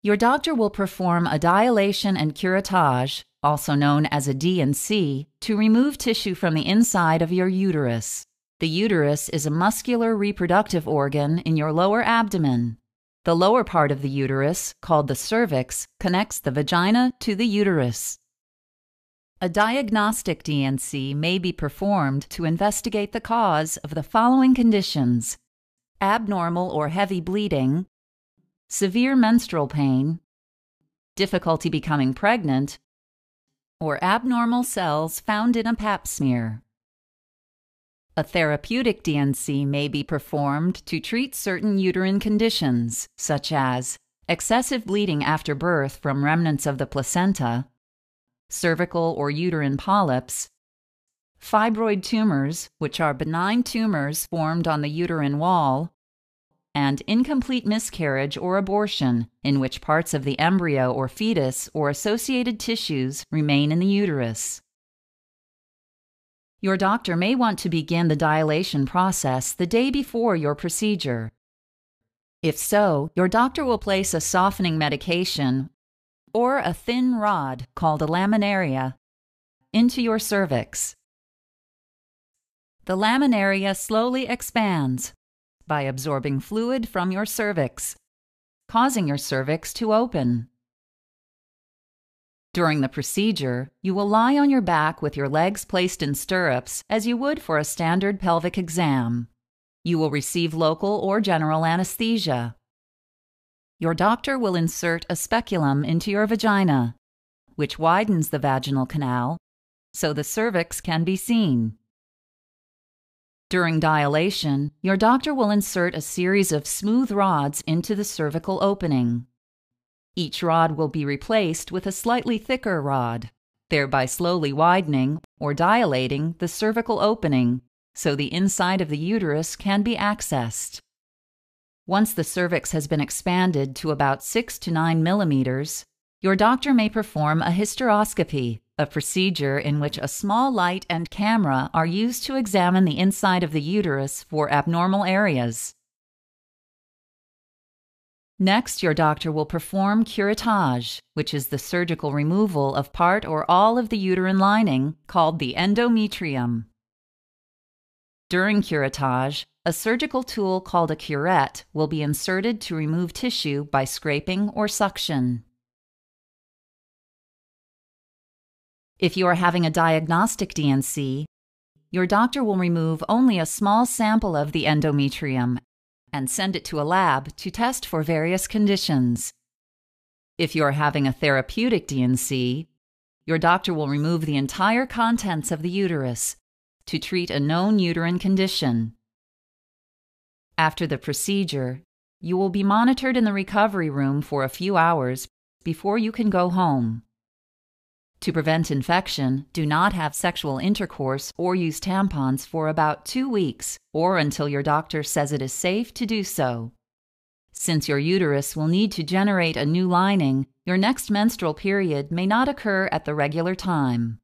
Your doctor will perform a dilation and curettage, also known as a D&C, to remove tissue from the inside of your uterus. The uterus is a muscular reproductive organ in your lower abdomen. The lower part of the uterus, called the cervix, connects the vagina to the uterus. A diagnostic D&C may be performed to investigate the cause of the following conditions: abnormal or heavy bleeding, severe menstrual pain, difficulty becoming pregnant, or abnormal cells found in a pap smear. A therapeutic D&C may be performed to treat certain uterine conditions, such as excessive bleeding after birth from remnants of the placenta, cervical or uterine polyps, fibroid tumors, which are benign tumors formed on the uterine wall, and incomplete miscarriage or abortion, in which parts of the embryo or fetus or associated tissues remain in the uterus. Your doctor may want to begin the dilation process the day before your procedure. If so, your doctor will place a softening medication or a thin rod called a laminaria into your cervix. The laminaria slowly expands by absorbing fluid from your cervix, causing your cervix to open. During the procedure, you will lie on your back with your legs placed in stirrups as you would for a standard pelvic exam. You will receive local or general anesthesia. Your doctor will insert a speculum into your vagina, which widens the vaginal canal so the cervix can be seen. During dilation, your doctor will insert a series of smooth rods into the cervical opening. Each rod will be replaced with a slightly thicker rod, thereby slowly widening or dilating the cervical opening so the inside of the uterus can be accessed. Once the cervix has been expanded to about 6 to 9 millimeters, your doctor may perform a hysteroscopy, a procedure in which a small light and camera are used to examine the inside of the uterus for abnormal areas. Next, your doctor will perform curettage, which is the surgical removal of part or all of the uterine lining, called the endometrium. During curettage, a surgical tool called a curette will be inserted to remove tissue by scraping or suction. If you are having a diagnostic D&C, your doctor will remove only a small sample of the endometrium and send it to a lab to test for various conditions. If you are having a therapeutic D&C, your doctor will remove the entire contents of the uterus to treat a known uterine condition. After the procedure, you will be monitored in the recovery room for a few hours before you can go home. To prevent infection, do not have sexual intercourse or use tampons for about 2 weeks or until your doctor says it is safe to do so. Since your uterus will need to generate a new lining, your next menstrual period may not occur at the regular time.